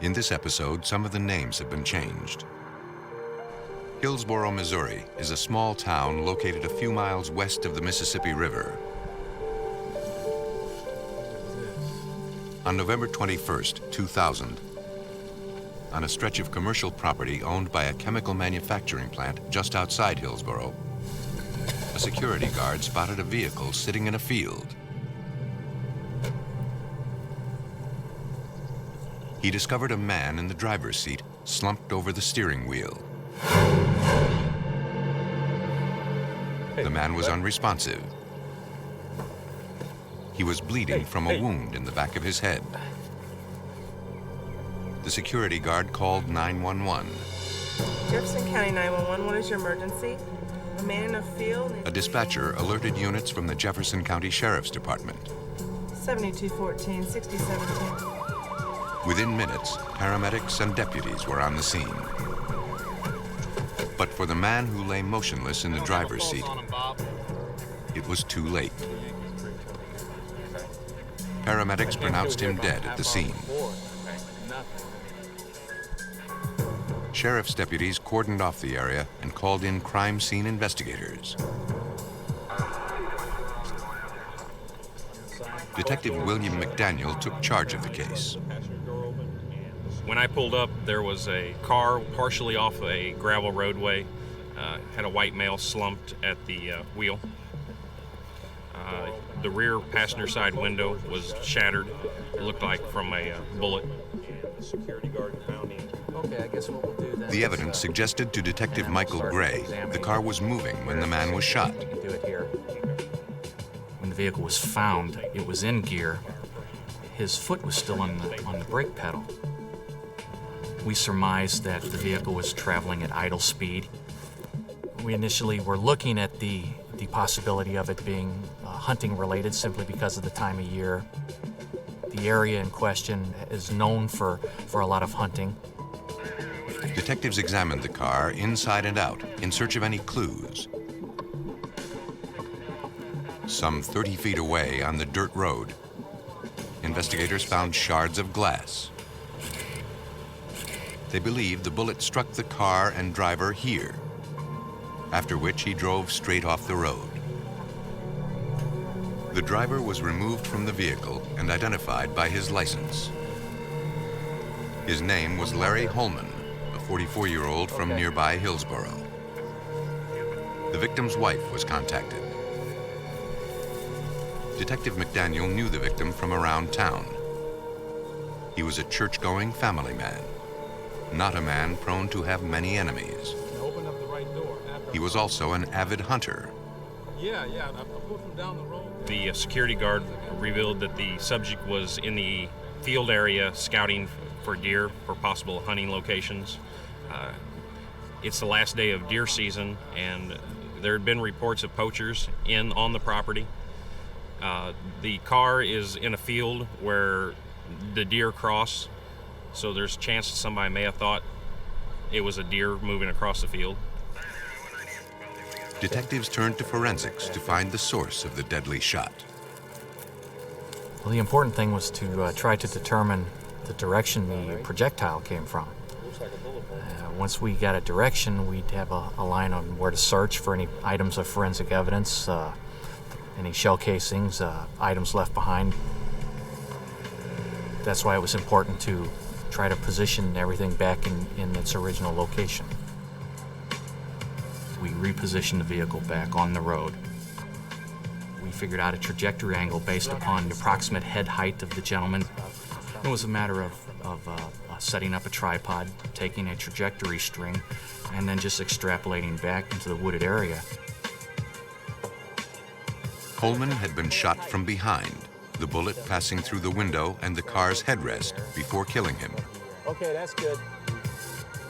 In this episode, some of the names have been changed. Hillsboro, Missouri is a small town located a few miles west of the Mississippi River. On November 21st, 2000, on a stretch of commercial property owned by a chemical manufacturing plant just outside Hillsboro, a security guard spotted a vehicle sitting in a field. He discovered a man in the driver's seat, slumped over the steering wheel. The man was unresponsive. He was bleeding from a wound in the back of his head. The security guard called 911. Jefferson County 911, what is your emergency? A man in a field... A dispatcher alerted units from the Jefferson County Sheriff's Department. 7214, 6017. Within minutes, paramedics and deputies were on the scene. But for the man who lay motionless in the driver's seat, it was too late. Paramedics pronounced him dead at the scene. Sheriff's deputies cordoned off the area and called in crime scene investigators. Detective William McDaniel took charge of the case. When I pulled up, there was a car partially off a gravel roadway, had a white male slumped at the wheel. The rear passenger side window was shattered. It looked like from a bullet. Okay, I guess what we'll do then. The evidence suggested to Detective Michael Gray the car was moving when the man was shot. You can do it here. When the vehicle was found, it was in gear. His foot was still on the brake pedal. We surmised that the vehicle was traveling at idle speed. We initially were looking at the possibility of it being hunting related simply because of the time of year. The area in question is known for a lot of hunting. Detectives examined the car inside and out in search of any clues. Some 30 feet away on the dirt road, investigators found shards of glass. They believed the bullet struck the car and driver here, after which he drove straight off the road. The driver was removed from the vehicle and identified by his license. His name was Larry Holman, a 44-year-old from nearby Hillsboro. The victim's wife was contacted. Detective McDaniel knew the victim from around town. He was a church-going family man, not a man prone to have many enemies. Open up the right door. He was also an avid hunter. Yeah, I put him down the road. The security guard revealed that the subject was in the field area scouting for deer for possible hunting locations. It's the last day of deer season, and there had been reports of poachers on the property. The car is in a field where the deer cross, so there's a chance that somebody may have thought it was a deer moving across the field. Detectives turned to forensics to find the source of the deadly shot. Well, the important thing was to try to determine the direction the projectile came from. Once we got a direction, we'd have a line on where to search for any items of forensic evidence, any shell casings, items left behind. That's why it was important to try to position everything back in its original location. We repositioned the vehicle back on the road. We figured out a trajectory angle based upon the approximate head height of the gentleman. It was a matter of setting up a tripod, taking a trajectory string, and then just extrapolating back into the wooded area. Holman had been shot from behind, the bullet passing through the window and the car's headrest before killing him. Okay, that's good.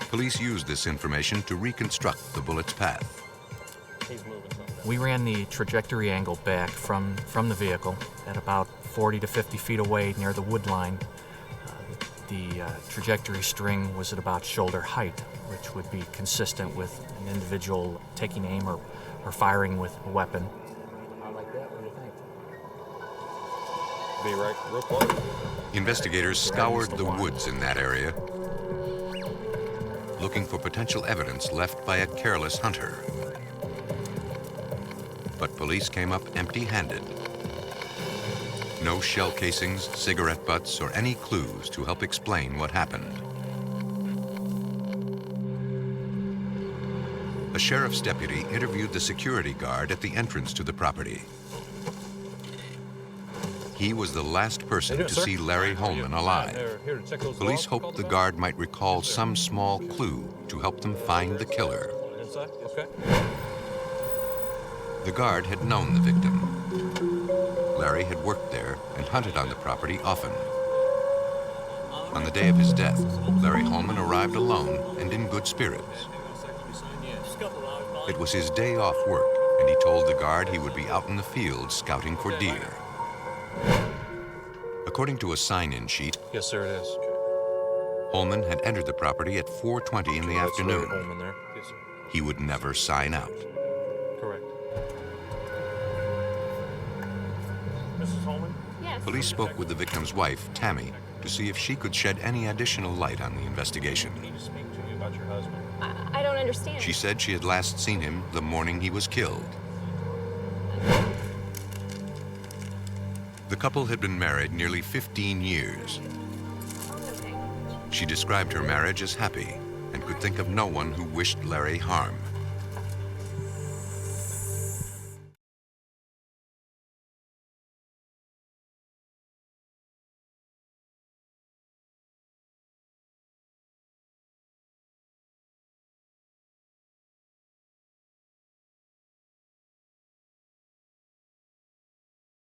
Police used this information to reconstruct the bullet's path. We ran the trajectory angle back from the vehicle at about 40 to 50 feet away near the wood line. The trajectory string was at about shoulder height, which would be consistent with an individual taking aim or firing with a weapon. I like that. What do you think? Be right real close. Investigators scoured the woods in that area, looking for potential evidence left by a careless hunter. But police came up empty-handed. No shell casings, cigarette butts, or any clues to help explain what happened. A sheriff's deputy interviewed the security guard at the entrance to the property. He was the last person to see Larry Holman alive. Police hoped the guard might recall some small clue to help them find the killer. Inside? Okay. The guard had known the victim. Larry had worked there and hunted on the property often. On the day of his death, Larry Holman arrived alone and in good spirits. It was his day off work, and he told the guard he would be out in the field scouting for deer. According to a sign-in sheet, Yes, sir, it is. Holman had entered the property at 4:20 in the afternoon. Holman there. Yes, sir. He would never sign out. Correct. Mrs. Holman? Yes. Police spoke with the victim's wife, Tammy, to see if she could shed any additional light on the investigation. I need to speak to you about your husband. I don't understand. She said she had last seen him the morning he was killed. The couple had been married nearly 15 years. She described her marriage as happy and could think of no one who wished Larry harm.